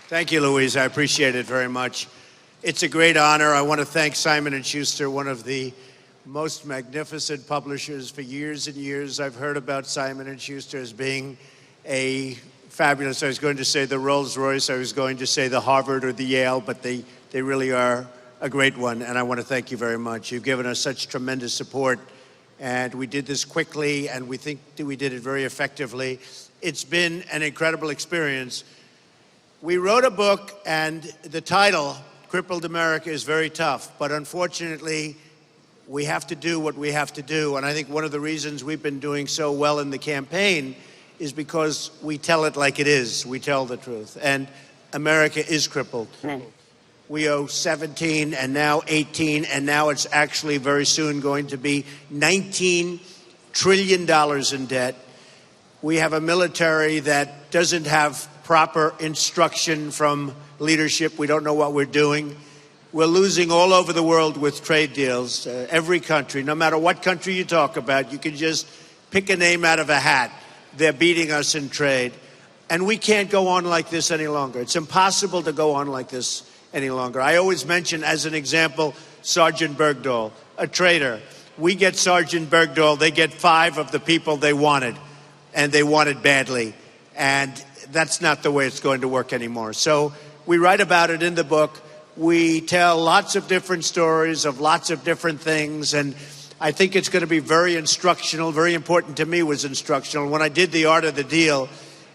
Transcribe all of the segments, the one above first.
Thank you, Louise. I appreciate it very much. It's a great honor. I want to thank Simon & Schuster, one of the most magnificent publishers. For years and years, I've heard about Simon & Schuster as being a fabulous, I was going to say the Rolls-Royce, I was going to say the Harvard or the Yale, but they really are a great one, and I want to thank you very much. You've given us such tremendous support, and we did this quickly, and we think that we did it very effectively. It's been an incredible experience. We wrote a book, and the title, Crippled America, is very tough, but unfortunately, we have to do what we have to do. And I think one of the reasons we've been doing so well in the campaign is because we tell it like it is. We tell the truth. And America is crippled. We owe 17 and now 18, and now it's actually very soon going to be $19 trillion in debt. We have a military that doesn't have proper instruction from leadership. We don't know what we're doing. We're losing all over the world with trade deals. Every country, no matter what country you talk about, you can just pick a name out of a hat. They're beating us in trade. And we can't go on like this any longer. It's impossible to go on like this any longer. I always mention, as an example, Sergeant Bergdahl, a traitor. We get Sergeant Bergdahl, they get 5 of the people they wanted, and they wanted badly. And that's not the way it's going to work anymore. So we write about it in the book. We tell lots of different stories of lots of different things, and I think it's going to be very instructional. Very important to me was instructional. When I did The Art of the Deal,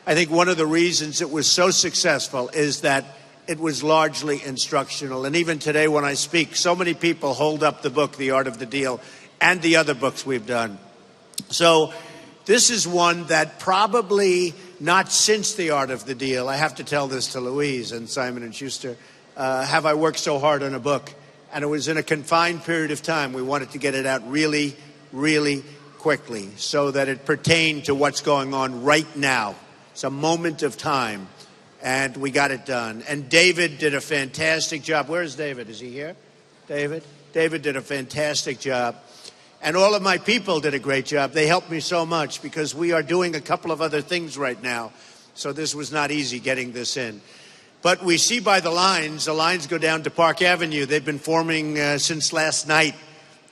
I think one of the reasons it was so successful is that it was largely instructional. And even today when I speak, so many people hold up the book, The Art of the Deal, and the other books we've done. So this is one that probably not since The Art of the Deal, I have to tell this to Louise and Simon & Schuster, have I worked so hard on a book. And it was in a confined period of time. We wanted to get it out really, really quickly so that it pertained to what's going on right now. It's a moment of time, and we got it done. And David did a fantastic job. Where is David? Is he here? David? David did a fantastic job. And all of my people did a great job. They helped me so much because we are doing a couple of other things right now. So this was not easy getting this in. But we see by the lines go down to Park Avenue. They've been forming since last night.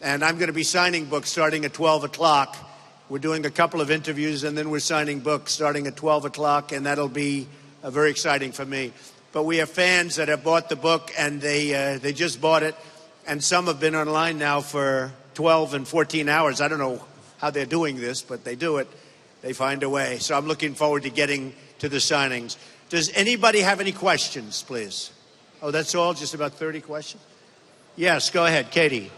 And I'm going to be signing books starting at 12 o'clock. We're doing a couple of interviews, and then we're signing books starting at 12 o'clock, and that'll be very exciting for me. But we have fans that have bought the book, and they just bought it. And some have been online now for 12 and 14 hours. I don't know how they're doing this, but they do it. They find a way. So I'm looking forward to getting to the signings. Does anybody have any questions, please? Oh, that's all? Just about 30 questions? Yes, go ahead, Katie.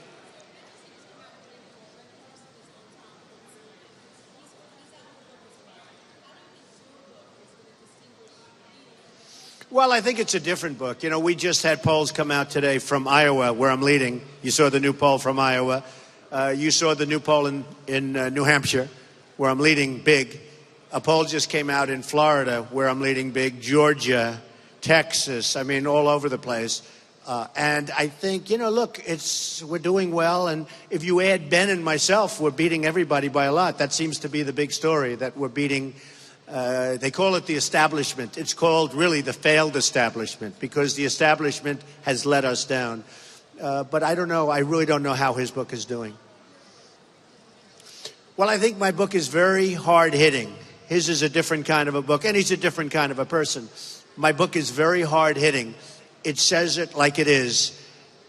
Well, I think it's a different book. You know, we just had polls come out today from Iowa, where I'm leading. You saw the new poll from Iowa. You saw the new poll in New Hampshire, where I'm leading big. A poll just came out in Florida, where I'm leading big. Georgia, Texas, I mean, all over the place. And I think, you know, look, we're doing well. And if you add Ben and myself, we're beating everybody by a lot. That seems to be the big story, that we're beating. They call it the establishment. It's called really the failed establishment, because the establishment has let us down. But I don't know. I really don't know how his book is doing. Well, I think my book is very hard-hitting. His is a different kind of a book, and he's a different kind of a person. My book is very hard-hitting. It says it like it is.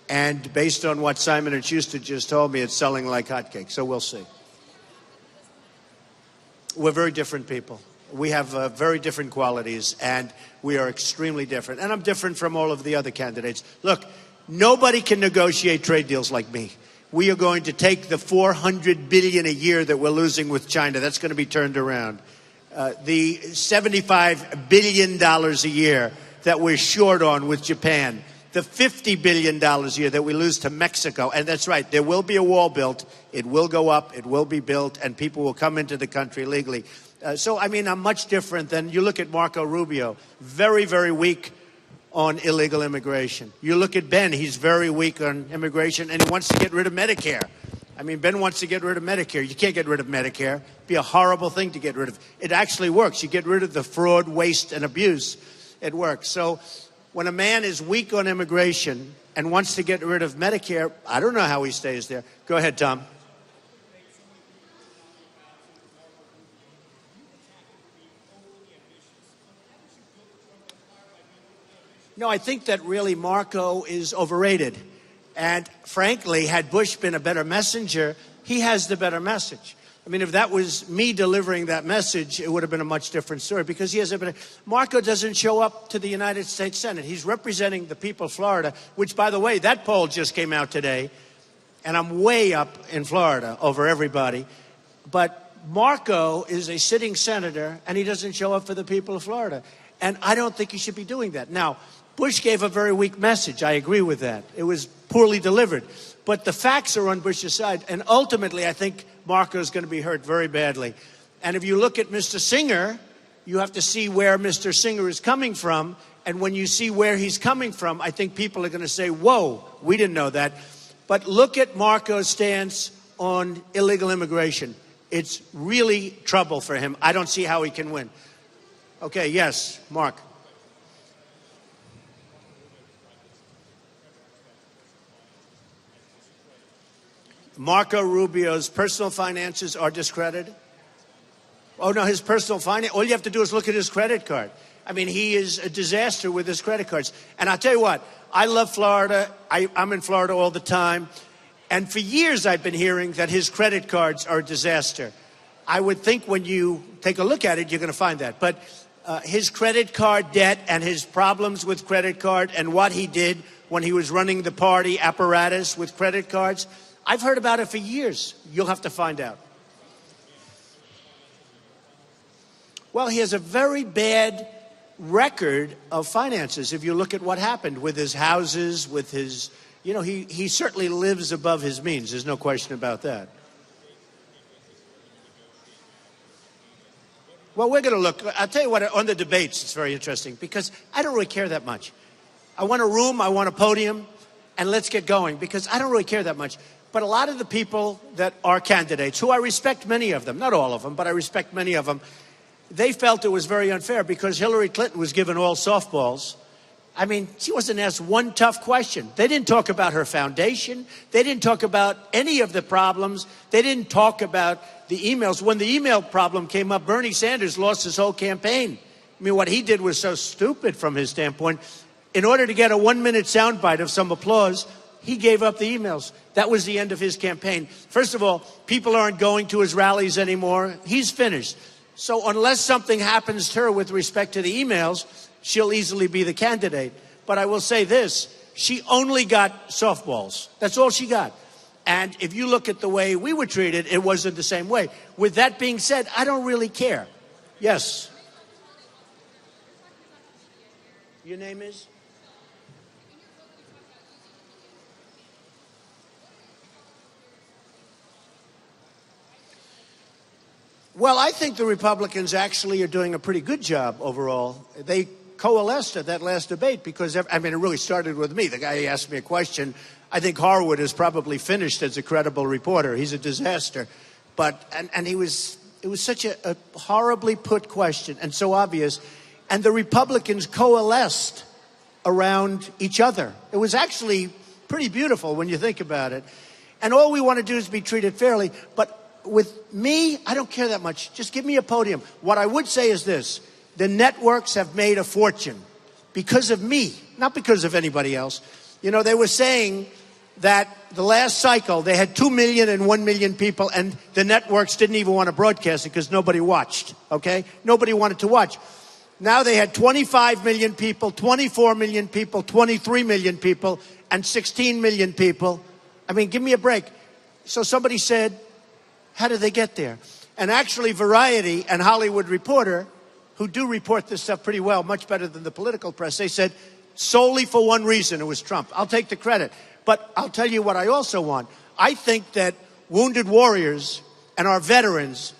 And based on what Simon & Schuster just told me, it's selling like hotcakes. So we'll see. We're very different people. We have very different qualities, and we are extremely different. And I'm different from all of the other candidates. Look, nobody can negotiate trade deals like me. We are going to take the $400 billion a year that we're losing with China. That's going to be turned around. The $75 billion a year that we're short on with Japan. The $50 billion a year that we lose to Mexico. And that's right, there will be a wall built. It will go up, it will be built, and people will come into the country legally. So, I mean, I'm much different than, you look at Marco Rubio, very, very weak on illegal immigration. You look at Ben, he's very weak on immigration, and he wants to get rid of Medicare. I mean, Ben wants to get rid of Medicare. You can't get rid of Medicare. It'd be a horrible thing to get rid of. It actually works. You get rid of the fraud, waste, and abuse. it works. So when a man is weak on immigration and wants to get rid of Medicare, I don't know how he stays there. Go ahead, Tom. No, I think that really Marco is overrated. And frankly, had Bush been a better messenger, he has the better message. I mean, if that was me delivering that message, it would have been a much different story because he has a better... Marco doesn't show up to the United States Senate. He's representing the people of Florida, which, by the way, that poll just came out today, and I'm way up in Florida over everybody. But Marco is a sitting senator, and he doesn't show up for the people of Florida. And I don't think he should be doing that. Now, Bush gave a very weak message. I agree with that. It was poorly delivered. But the facts are on Bush's side. And ultimately, I think Marco is going to be hurt very badly. And if you look at Mr. Singer, you have to see where Mr. Singer is coming from. And when you see where he's coming from, I think people are going to say, whoa, we didn't know that. But look at Marco's stance on illegal immigration. It's really trouble for him. I don't see how he can win. Okay, yes, Mark. Marco Rubio's personal finances are discredited? Oh, no, his personal finance, all you have to do is look at his credit card. I mean, he is a disaster with his credit cards. And I'll tell you what, I love Florida. I'm in Florida all the time. And for years I've been hearing that his credit cards are a disaster. I would think when you take a look at it, you're going to find that. But his credit card debt and his problems with credit card and what he did when he was running the party apparatus with credit cards, I've heard about it for years. You'll have to find out. Well, he has a very bad record of finances. If you look at what happened with his houses, with his, you know, he certainly lives above his means. There's no question about that. Well, we're going to look. I'll tell you what, on the debates, it's very interesting because I don't really care that much. I want a room, I want a podium, and let's get going because I don't really care that much. But a lot of the people that are candidates, who I respect many of them, not all of them, but I respect many of them, they felt it was very unfair because Hillary Clinton was given all softballs. I mean, she wasn't asked one tough question. They didn't talk about her foundation. They didn't talk about any of the problems. They didn't talk about the emails. When the email problem came up, Bernie Sanders lost his whole campaign. I mean, what he did was so stupid from his standpoint. In order to get a 1-minute soundbite of some applause, he gave up the emails. That was the end of his campaign. First of all, people aren't going to his rallies anymore. He's finished. So unless something happens to her with respect to the emails, she'll easily be the candidate. But I will say this, she only got softballs. That's all she got. And if you look at the way we were treated, it wasn't the same way. With that being said, I don't really care. Yes. Your name is? Well, I think the Republicans actually are doing a pretty good job overall. They coalesced at that last debate because, I mean, it really started with me. The guy asked me a question. I think Harwood is probably finished as a credible reporter. He's a disaster. But, and it was such a horribly put question and so obvious. And the Republicans coalesced around each other. It was actually pretty beautiful when you think about it. And all we want to do is be treated fairly. But with me, I don't care that much. Just give me a podium. What I would say is this. The networks have made a fortune because of me, not because of anybody else. You know, they were saying that the last cycle, they had 2 million and 1 million people, and the networks didn't even want to broadcast it because nobody watched, okay? Nobody wanted to watch. Now they had 25 million people, 24 million people, 23 million people, and 16 million people. I mean, give me a break. So somebody said, how did they get there? And actually, Variety and Hollywood Reporter, who do report this stuff pretty well, much better than the political press, they said solely for one reason, it was Trump. I'll take the credit. But I'll tell you what I also want. I think that wounded warriors and our veterans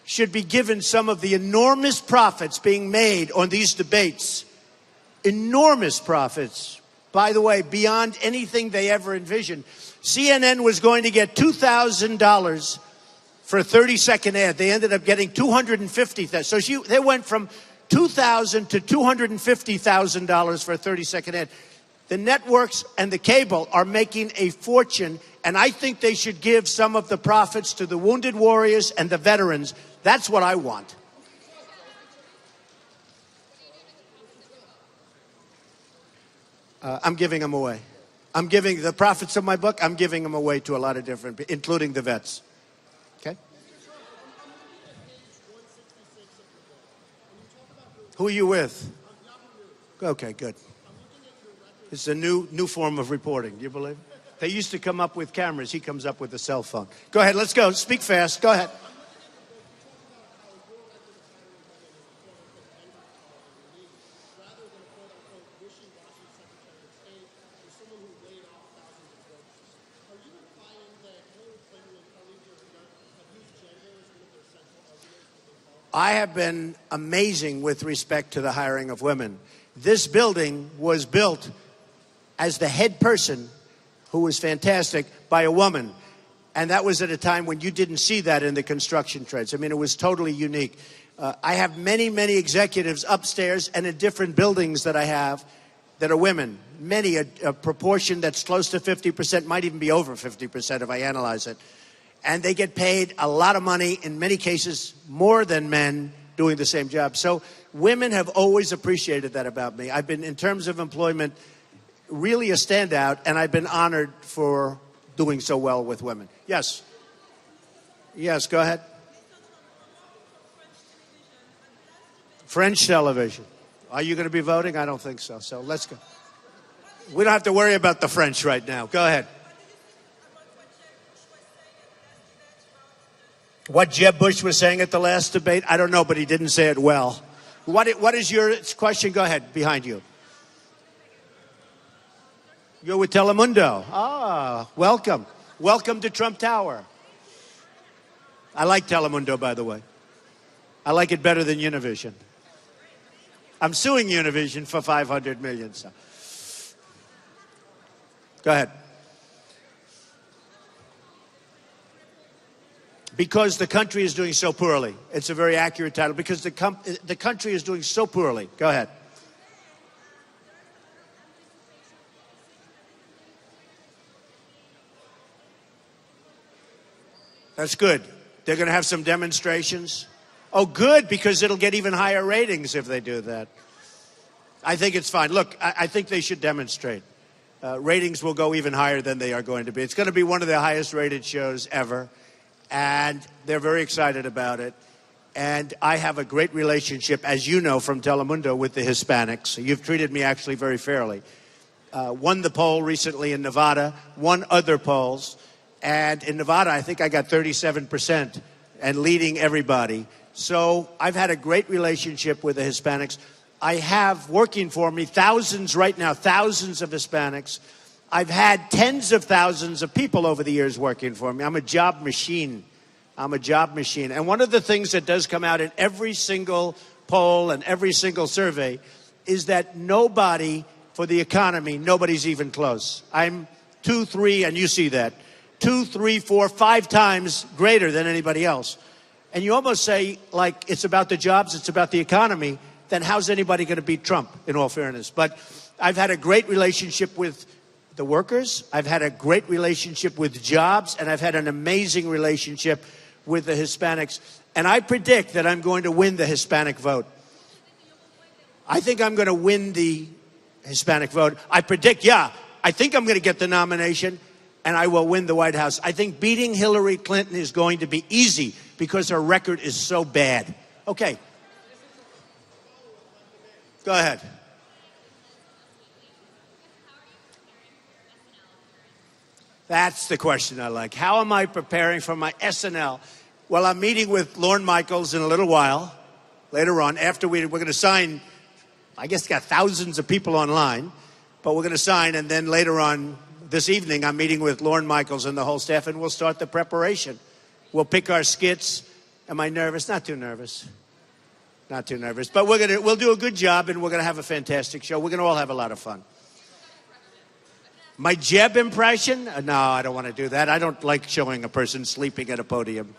should be given some of the enormous profits being made on these debates. Enormous profits, by the way, beyond anything they ever envisioned. CNN was going to get $2,000 for a 30-second ad. They ended up getting $250,000. So they went from $2,000 to $250,000 for a 30-second ad. The networks and the cable are making a fortune, and I think they should give some of the profits to the wounded warriors and the veterans. That's what I want. I'm giving them away. I'm giving the profits of my book, I'm giving them away to a lot of different people, including the vets. Okay? Who are you with? Okay, good. It's a new form of reporting. Do you believe it? They used to come up with cameras. He comes up with a cell phone. Go ahead. Let's go. Speak fast. Go ahead. I have been amazing with respect to the hiring of women. This building was built as the head person, who was fantastic, by a woman. And that was at a time when you didn't see that in the construction trades. I mean, it was totally unique. I have many, many executives upstairs and in different buildings that I have that are women. Many, a proportion that's close to 50%, might even be over 50% if I analyze it. And they get paid a lot of money, in many cases more than men, doing the same job. So women have always appreciated that about me. I've been, in terms of employment, really a standout, and I've been honored for doing so well with women. Yes. Yes, go ahead. French television. Are you going to be voting? I don't think so. So let's go. We don't have to worry about the French right now. Go ahead. What Jeb Bush was saying at the last debate, I don't know, but he didn't say it well. What is your question? Go ahead, behind you. You're with Telemundo. Ah, welcome. Welcome to Trump Tower. I like Telemundo, by the way. I like it better than Univision. I'm suing Univision for $500 million. So. Go ahead. Because the country is doing so poorly. It's a very accurate title. Because the country is doing so poorly. Go ahead. That's good. They're going to have some demonstrations. Oh, good, because it'll get even higher ratings if they do that. I think it's fine. Look, I think they should demonstrate. Ratings will go even higher than they are going to be. It's going to be one of the highest rated shows ever. And they're very excited about it. And I have a great relationship, as you know, from Telemundo with the Hispanics. You've treated me actually very fairly. Won the poll recently in Nevada, won other polls. And in Nevada, I think I got 37% and leading everybody. So I've had a great relationship with the Hispanics. I have working for me thousands right now, thousands of Hispanics. I've had tens of thousands of people over the years working for me. I'm a job machine. I'm a job machine. And one of the things that does come out in every single poll and every single survey is that nobody, for the economy, nobody's even close. I'm 2, 3, and you see that, 2, 3, 4, 5 times greater than anybody else. And you almost say, like, it's about the jobs, it's about the economy, then how's anybody going to beat Trump, in all fairness? But I've had a great relationship with the workers. I've had a great relationship with jobs, and I've had an amazing relationship with the Hispanics. And I predict that I'm going to win the Hispanic vote. I think I'm going to win the Hispanic vote. I predict, I think I'm going to get the nomination, and I will win the White House. I think beating Hillary Clinton is going to be easy because her record is so bad. Okay. Go ahead. That's the question I like. How am I preparing for my SNL? Well, I'm meeting with Lorne Michaels in a little while, later on, after we're going to sign. I guess got thousands of people online, but we're going to sign, and then later on this evening, I'm meeting with Lorne Michaels and the whole staff, and we'll start the preparation. We'll pick our skits. Am I nervous? Not too nervous. Not too nervous. But we'll do a good job, and we're going to have a fantastic show. We're going to all have a lot of fun. My Jeb impression? No, I don't want to do that. I don't like showing a person sleeping at a podium.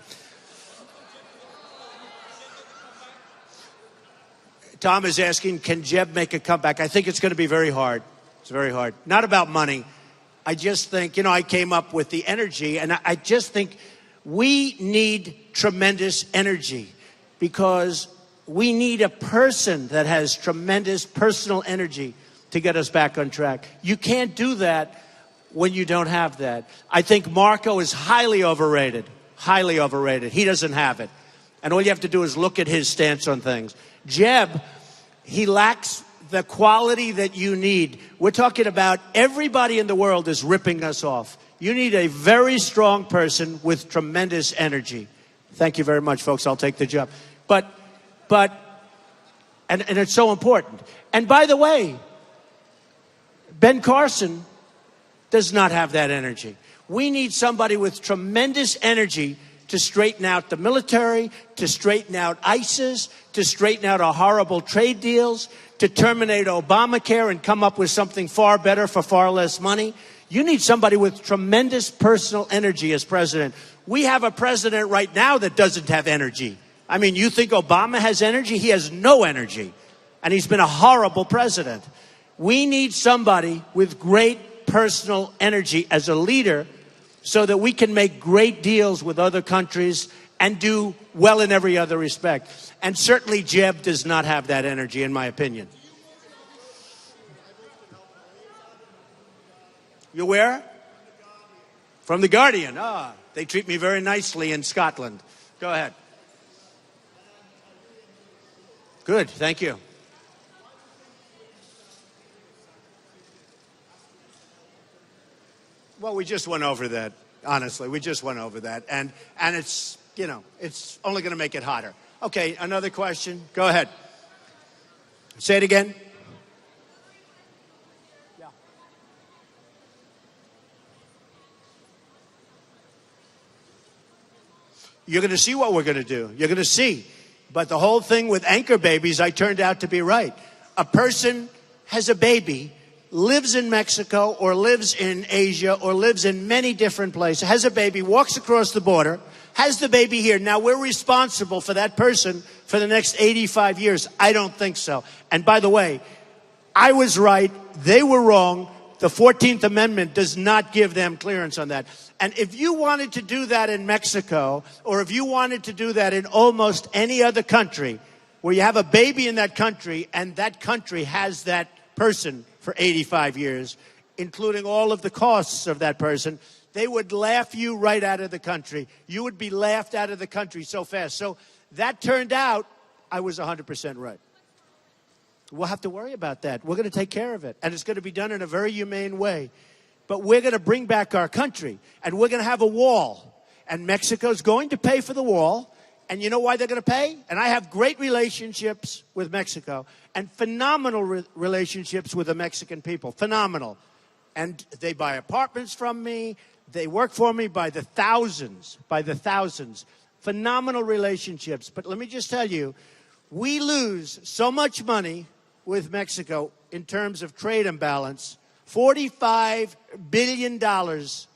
Tom is asking, can Jeb make a comeback? I think it's going to be very hard. It's very hard. Not about money. I just think, I came up with the energy, and I just think we need tremendous energy because we need a person that has tremendous personal energy to get us back on track. You can't do that when you don't have that. I think Marco is highly overrated. Highly overrated. He doesn't have it. And all you have to do is look at his stance on things. Jeb, he lacks the quality that you need. We're talking about everybody in the world is ripping us off. You need a very strong person with tremendous energy. Thank you very much, folks. I'll take the job. But it's so important. And by the way, Ben Carson does not have that energy. We need somebody with tremendous energy to straighten out the military, to straighten out ISIS, to straighten out our horrible trade deals, to terminate Obamacare and come up with something far better for far less money. You need somebody with tremendous personal energy as president. We have a president right now that doesn't have energy. I mean, you think Obama has energy? He has no energy. And he's been a horrible president. We need somebody with great personal energy as a leader so that we can make great deals with other countries and do well in every other respect. And certainly Jeb does not have that energy, in my opinion. You where? From The Guardian. Ah, they treat me very nicely in Scotland. Go ahead. Good, thank you. Well, we just went over that, honestly. We just went over that. And it's, it's only going to make it hotter. Okay, another question. Go ahead. Say it again. Yeah. You're going to see what we're going to do. You're going to see. But the whole thing with anchor babies, I turned out to be right. A person has a baby, lives in Mexico or lives in Asia or lives in many different places, has a baby, walks across the border, has the baby here. Now we're responsible for that person for the next 85 years. I don't think so. And by the way, I was right. They were wrong. The 14th Amendment does not give them clearance on that. And if you wanted to do that in Mexico, or if you wanted to do that in almost any other country, where you have a baby in that country and that country has that person for 85 years, including all of the costs of that person, they would laugh you right out of the country. You would be laughed out of the country so fast. So that turned out I was 100% right. We'll have to worry about that. We're going to take care of it. And it's going to be done in a very humane way. But we're going to bring back our country. And we're going to have a wall. And Mexico's going to pay for the wall. And you know why they're going to pay? And I have great relationships with Mexico. And phenomenal relationships with the Mexican people. Phenomenal. And they buy apartments from me. They work for me by the thousands. By the thousands. Phenomenal relationships. But let me just tell you, we lose so much money with Mexico in terms of trade imbalance, $45 billion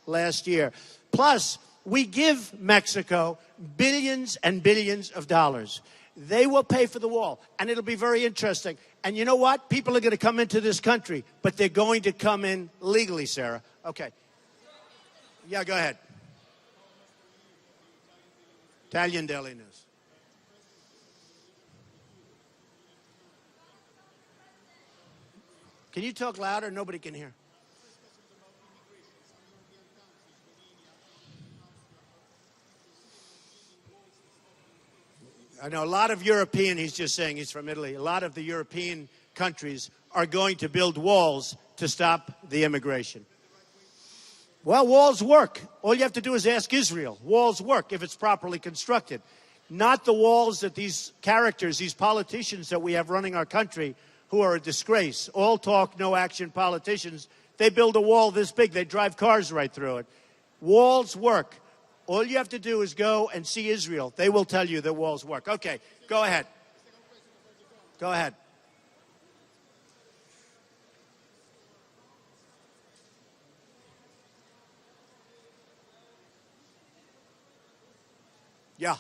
last year. Plus, we give Mexico billions and billions of dollars. They will pay for the wall, and it'll be very interesting. And you know what? People are going to come into this country, but they're going to come in legally, Sarah. Okay. Yeah, go ahead. Italian Daily News. Can you talk louder? Nobody can hear. I know a lot of European, he's just saying he's from Italy, a lot of the European countries are going to build walls to stop the immigration. Well, walls work. All you have to do is ask Israel. Walls work if it's properly constructed. Not the walls that these characters, these politicians that we have running our country, who are a disgrace. All talk, no action politicians. They build a wall this big. They drive cars right through it. Walls work. All you have to do is go and see Israel. They will tell you that walls work. Okay, go ahead. Go ahead. Yeah.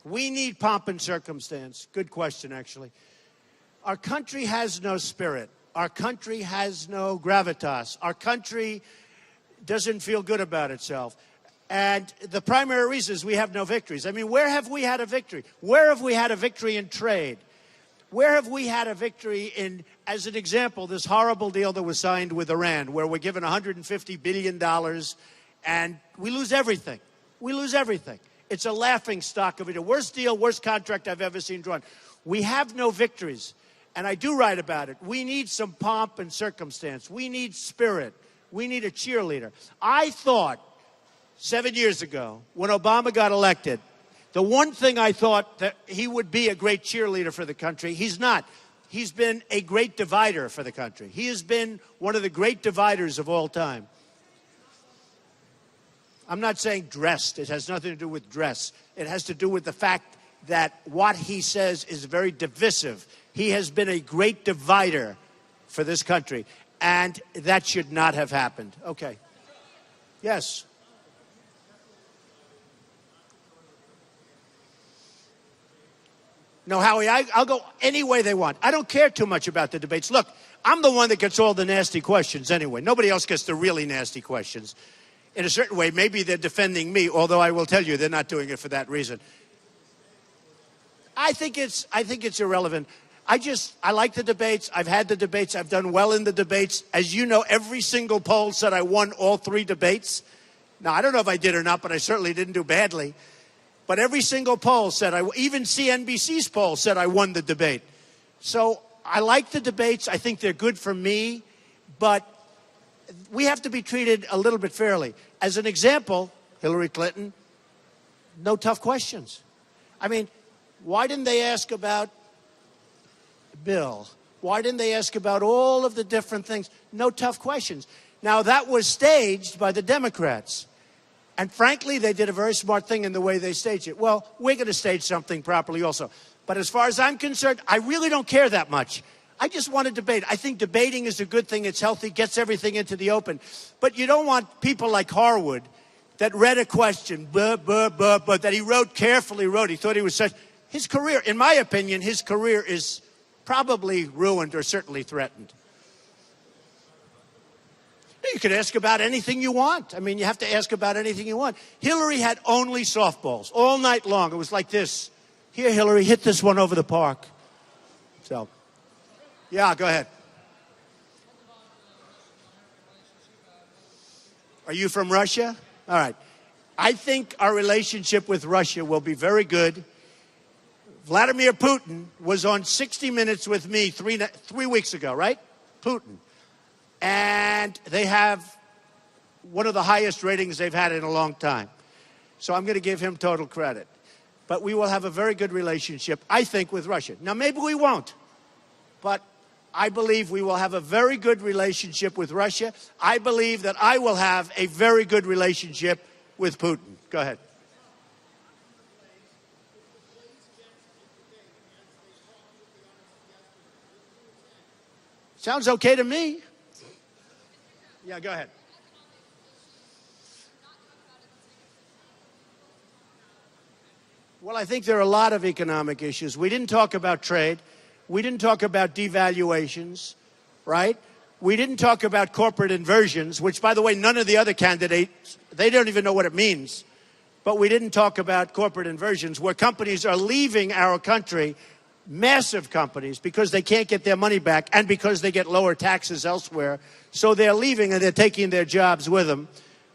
We need pomp and circumstance. Good question, actually. Our country has no spirit. Our country has no gravitas. Our country doesn't feel good about itself. And the primary reason is we have no victories. I mean, where have we had a victory? Where have we had a victory in trade? Where have we had a victory in, as an example, this horrible deal that was signed with Iran, where we're given $150 billion and we lose everything. We lose everything. It's a laughing stock of it. The worst deal, worst contract I've ever seen drawn. We have no victories. And I do write about it. We need some pomp and circumstance. We need spirit. We need a cheerleader. I thought 7 years ago, when Obama got elected, the one thing I thought that he would be a great cheerleader for the country, he's not. He's been a great divider for the country. He has been one of the great dividers of all time. I'm not saying dressed. It has nothing to do with dress. It has to do with the fact that what he says is very divisive. He has been a great divider for this country, and that should not have happened. Okay. Yes. No, Howie, I'll go any way they want. I don't care too much about the debates. Look, I'm the one that gets all the nasty questions anyway. Nobody else gets the really nasty questions. In a certain way, maybe they're defending me, although I will tell you they're not doing it for that reason. I think it's irrelevant. I like the debates. I've had the debates. I've done well in the debates. As you know, every single poll said I won all 3 debates. Now, I don't know if I did or not, but I certainly didn't do badly. But every single poll said, even CNBC's poll said I won the debate. So I like the debates. I think they're good for me. But we have to be treated a little bit fairly. As an example, Hillary Clinton, no tough questions. I mean, why didn't they ask about Bill? Why didn't they ask about all of the different things? No tough questions. Now, that was staged by the Democrats. And frankly, they did a very smart thing in the way they staged it. Well, we're going to stage something properly also. But as far as I'm concerned, I really don't care that much. I just want to debate. I think debating is a good thing. It's healthy, gets everything into the open. But you don't want people like Harwood that read a question, that he wrote carefully, He thought he was such. His career, in my opinion, his career is probably ruined or certainly threatened. You could ask about anything you want. I mean, you have to ask about anything you want. Hillary had only softballs all night long. It was like this. Here, Hillary, hit this one over the park. So, yeah, go ahead. Are you from Russia? All right. I think our relationship with Russia will be very good. Vladimir Putin was on 60 Minutes with me three weeks ago, right? Putin. And they have one of the highest ratings they've had in a long time. So I'm going to give him total credit. But we will have a very good relationship, I think, with Russia. Now, maybe we won't. But I believe we will have a very good relationship with Russia. I believe that I will have a very good relationship with Putin. Go ahead. Sounds okay to me. Yeah, go ahead. Well, I think there are a lot of economic issues. We didn't talk about trade. We didn't talk about devaluations, right? We didn't talk about corporate inversions, which, by the way, none of the other candidates, they don't even know what it means. But we didn't talk about corporate inversions, where companies are leaving our country, massive companies, because they can't get their money back and because they get lower taxes elsewhere. So they're leaving and they're taking their jobs with them.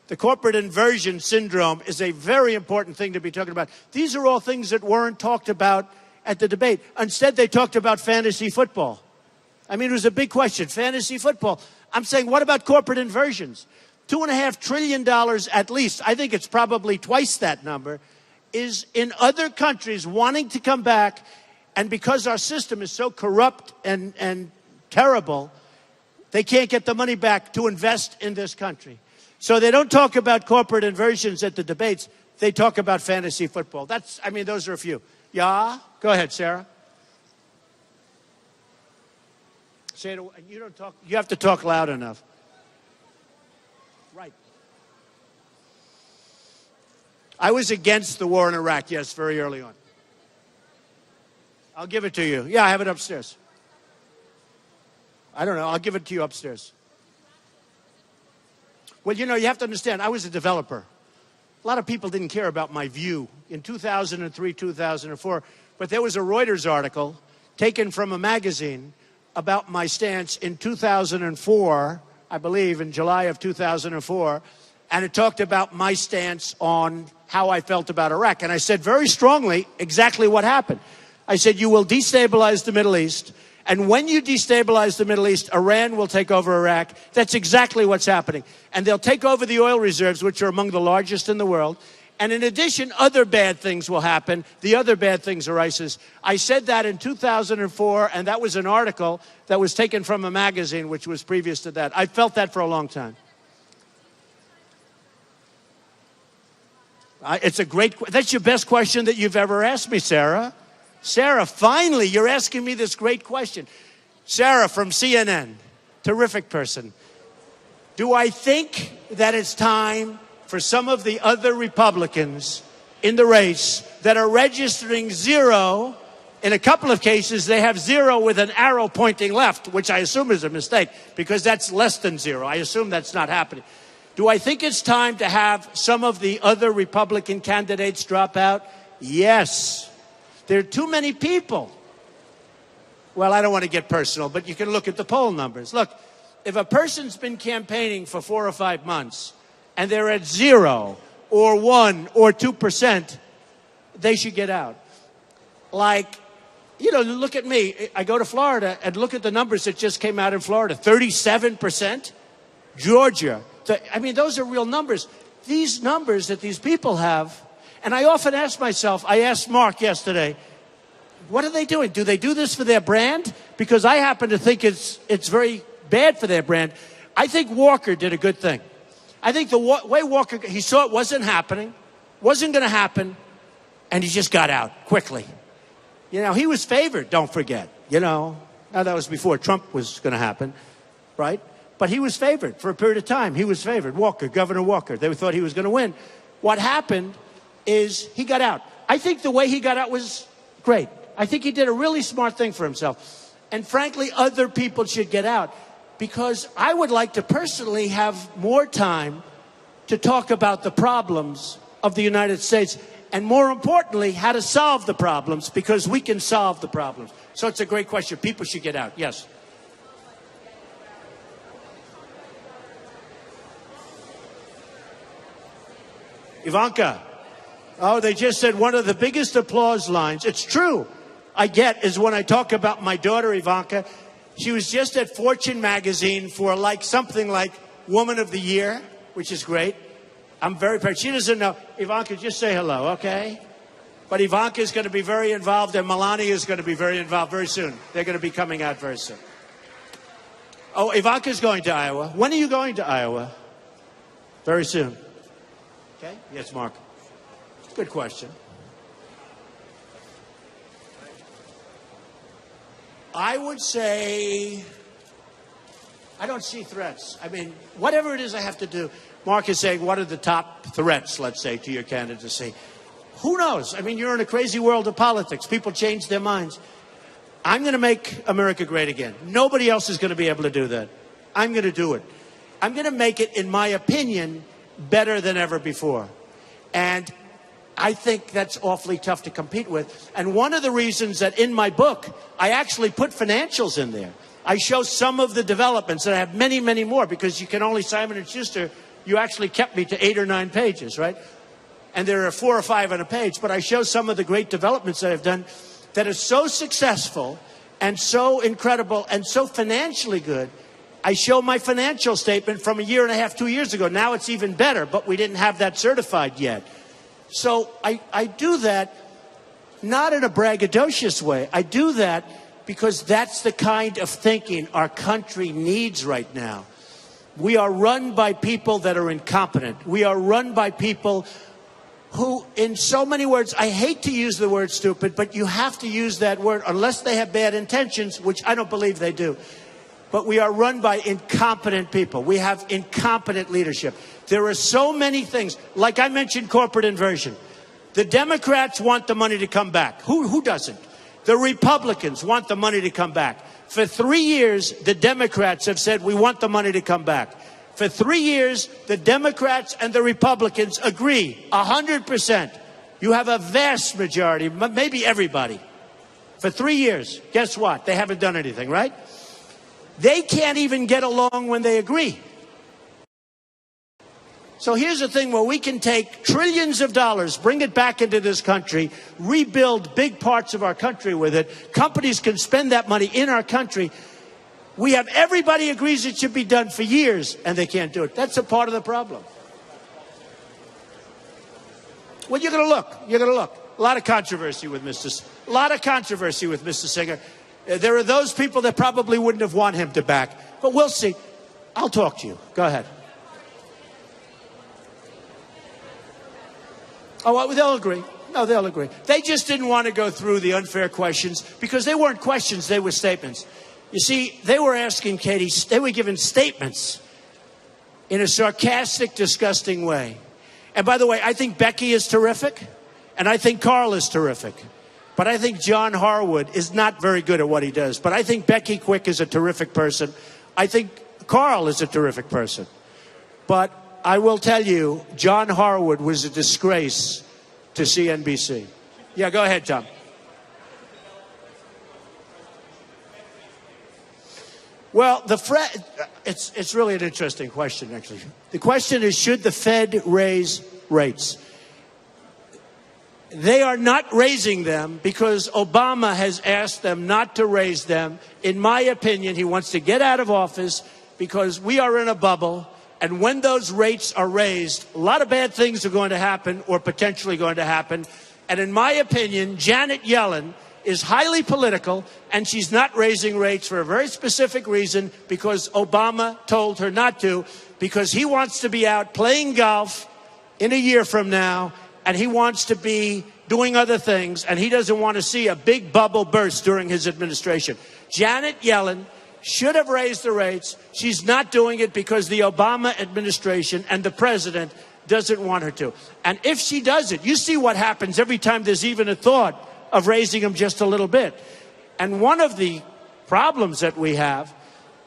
The corporate inversion syndrome is a very important thing to be talking about. These are all things that weren't talked about at the debate. Instead, they talked about fantasy football. I mean, it was a big question, fantasy football. I'm saying, what about corporate inversions? $2.5 trillion at least, I think it's probably twice that number, is in other countries wanting to come back. And because our system is so corrupt and terrible, they can't get the money back to invest in this country. So they don't talk about corporate inversions at the debates. They talk about fantasy football. Those are a few. Yeah? Go ahead, Sarah. Say it. You don't talk. You have to talk loud enough. Right. I was against the war in Iraq, yes, very early on. I'll give it to you. Yeah, I have it upstairs. I don't know. I'll give it to you upstairs. Well, you know, you have to understand, I was a developer. A lot of people didn't care about my view in 2003, 2004, but there was a Reuters article taken from a magazine about my stance in 2004, I believe in July of 2004, and it talked about my stance on how I felt about Iraq. And I said very strongly exactly what happened. I said, you will destabilize the Middle East, and when you destabilize the Middle East, Iran will take over Iraq. That's exactly what's happening. And they'll take over the oil reserves, which are among the largest in the world. And in addition, other bad things will happen. The other bad things are ISIS. I said that in 2004, and that was an article that was taken from a magazine, which was previous to that. I felt that for a long time. It's a great, that's your best question that you've ever asked me, Sarah. Sarah, finally, you're asking me this great question. Sarah from CNN, terrific person. Do I think that it's time for some of the other Republicans in the race that are registering zero? In a couple of cases, they have zero with an arrow pointing left, which I assume is a mistake because that's less than zero. I assume that's not happening. Do I think it's time to have some of the other Republican candidates drop out? Yes. There are too many people. Well, I don't want to get personal, but you can look at the poll numbers. Look, if a person's been campaigning for 4 or 5 months and they're at 0 or 1 or 2%, they should get out. Like, you know, look at me. I go to Florida and look at the numbers that just came out in Florida. 37%. Georgia. I mean, those are real numbers. These numbers that these people have, and I often ask myself, I asked Mark yesterday, what are they doing? Do they do this for their brand? Because I happen to think it's very bad for their brand. I think Walker did a good thing. I think the way Walker, he saw it wasn't happening, wasn't going to happen, and he just got out quickly. You know, he was favored, don't forget. You know, now that was before Trump was going to happen, right? But he was favored for a period of time. He was favored. Walker, Governor Walker. They thought he was going to win. What happened is he got out. I think the way he got out was great. I think he did a really smart thing for himself. And frankly, other people should get out because I would like to personally have more time to talk about the problems of the United States and more importantly, how to solve the problems because we can solve the problems. So it's a great question. People should get out. Yes. Ivanka. Oh, they just said one of the biggest applause lines. It's true. I get is when I talk about my daughter, Ivanka. She was just at Fortune magazine for something like Woman of the Year, which is great. I'm very proud. She doesn't know. Ivanka, just say hello, okay? But Ivanka is going to be very involved and Melania is going to be very involved very soon. They're going to be coming out very soon. Oh, Ivanka's going to Iowa. When are you going to Iowa? Very soon. Okay? Yes, Mark. Good question. I would say I don't see threats. I mean, whatever it is I have to do, Mark is saying, what are the top threats, let's say, to your candidacy? Who knows? I mean, you're in a crazy world of politics. People change their minds. I'm going to make America great again. Nobody else is going to be able to do that. I'm going to do it. I'm going to make it, in my opinion, better than ever before. And I think that's awfully tough to compete with. And one of the reasons that in my book, I actually put financials in there. I show some of the developments, and I have many, many more, because you can only, Simon & Schuster, you actually kept me to 8 or 9 pages, right? And there are 4 or 5 on a page, but I show some of the great developments that I've done that are so successful and so incredible and so financially good. I show my financial statement from a year and a half, 2 years ago. Now it's even better, but we didn't have that certified yet. So I do that not in a braggadocious way. I do that because that's the kind of thinking our country needs right now. We are run by people that are incompetent. We are run by people who, in so many words, I hate to use the word stupid, but you have to use that word unless they have bad intentions, which I don't believe they do. But we are run by incompetent people. We have incompetent leadership. There are so many things, like I mentioned corporate inversion. The Democrats want the money to come back. Who doesn't? The Republicans want the money to come back. For 3 years, the Democrats have said, we want the money to come back. For 3 years, the Democrats and the Republicans agree, 100%. You have a vast majority, maybe everybody. For 3 years, guess what? They haven't done anything, right? They can't even get along when they agree. So here's the thing where we can take trillions of dollars, bring it back into this country, rebuild big parts of our country with it. Companies can spend that money in our country. We have everybody agrees it should be done for years, and they can't do it. That's a part of the problem. Well, you're going to look. You're going to look. A lot of controversy with Mr. Singer. There are those people that probably wouldn't have wanted him to back. But we'll see. I'll talk to you. Go ahead. Oh, well, they'll agree. No, they'll agree. They just didn't want to go through the unfair questions because they weren't questions, they were statements. You see, they were asking Katie, they were giving statements in a sarcastic, disgusting way. And by the way, I think Becky is terrific, and I think Carl is terrific. But I think John Harwood is not very good at what he does. But I think Becky Quick is a terrific person. I think Carl is a terrific person. But I will tell you, John Harwood was a disgrace to CNBC. Yeah, go ahead, Tom. Well, it's really an interesting question, actually. The question is, should the Fed raise rates? They are not raising them because Obama has asked them not to raise them. In my opinion, he wants to get out of office because we are in a bubble. And when those rates are raised, a lot of bad things are going to happen or potentially going to happen. And in my opinion, Janet Yellen is highly political, and she's not raising rates for a very specific reason, because Obama told her not to, because he wants to be out playing golf in a year from now, and he wants to be doing other things, and he doesn't want to see a big bubble burst during his administration. Janet Yellen should have raised the rates. She's not doing it because the Obama administration and the president doesn't want her to. And if she does it, you see what happens every time there's even a thought of raising them just a little bit. And one of the problems that we have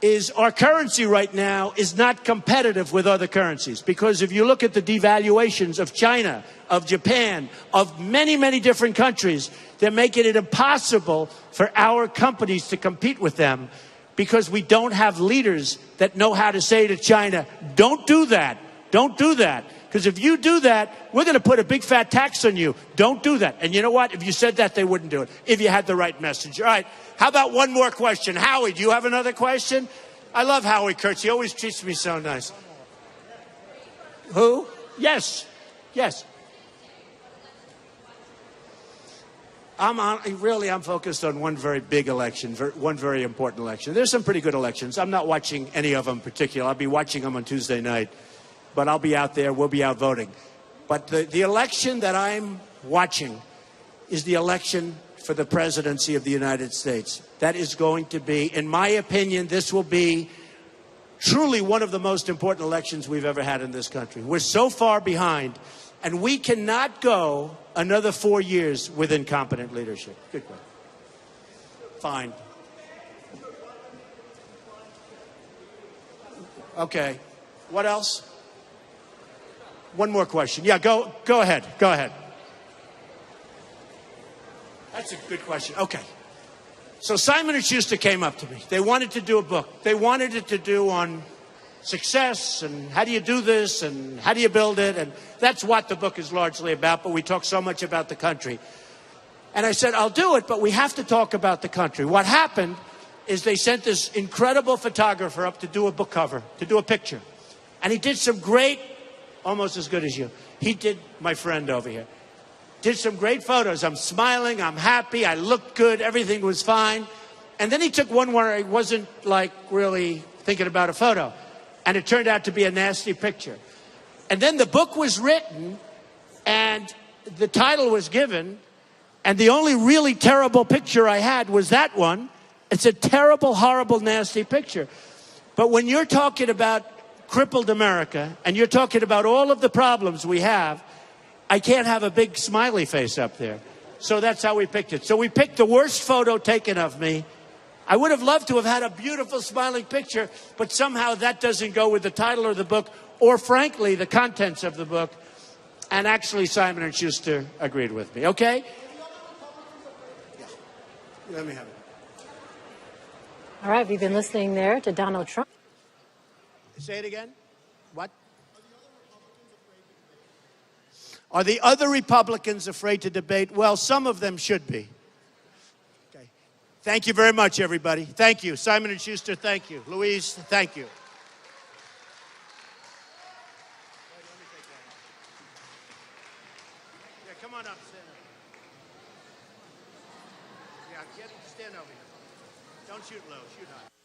is our currency right now is not competitive with other currencies. Because if you look at the devaluations of China, of Japan, of many, many different countries, they're making it impossible for our companies to compete with them, because we don't have leaders that know how to say to China, don't do that, don't do that. Because if you do that, we're going to put a big fat tax on you. Don't do that. And you know what? If you said that, they wouldn't do it, if you had the right message. All right, how about one more question? Howie, do you have another question? I love Howie Kurtz. He always treats me so nice. Who? Yes, yes. I'm focused on one very big election, one very important election. There's some pretty good elections. I'm not watching any of them in particular. I'll be watching them on Tuesday night, but I'll be out there. We'll be out voting. But the election that I'm watching is the election for the presidency of the United States. That is going to be, in my opinion, this will be truly one of the most important elections we've ever had in this country. We're so far behind, and we cannot go another 4 years with incompetent leadership. Good question. Fine. Okay. What else? One more question. Yeah, go ahead. Go ahead. That's a good question. Okay. So Simon & Schuster came up to me. They wanted to do a book. They wanted it to do on success and how do you do this and how do you build it, and that's what the book is largely about, but we talk so much about the country. And I said, I'll do it, but we have to talk about the country. What happened is they sent this incredible photographer up to do a book cover, to do a picture. And he did some great, almost as good as you. He did, my friend over here, did some great photos. I'm smiling, I'm happy, I looked good, everything was fine. And then he took one where I wasn't like really thinking about a photo. And it turned out to be a nasty picture. And then the book was written, and the title was given, and the only really terrible picture I had was that one. It's a terrible, horrible, nasty picture. But when you're talking about crippled America, and you're talking about all of the problems we have, I can't have a big smiley face up there. So that's how we picked it. So we picked the worst photo taken of me, I would have loved to have had a beautiful smiling picture, but somehow that doesn't go with the title of the book, or frankly, the contents of the book. And actually, Simon & Schuster agreed with me, okay? Yeah. Let me have it. All right, we've been listening there to Donald Trump. Say it again? What? Are the other Republicans afraid to debate? Well, some of them should be. Okay. Thank you very much, everybody. Thank you. Simon & Schuster, thank you. Louise, thank you. Yeah, come on up, stand up. Yeah, stand over here. Don't shoot low, shoot high.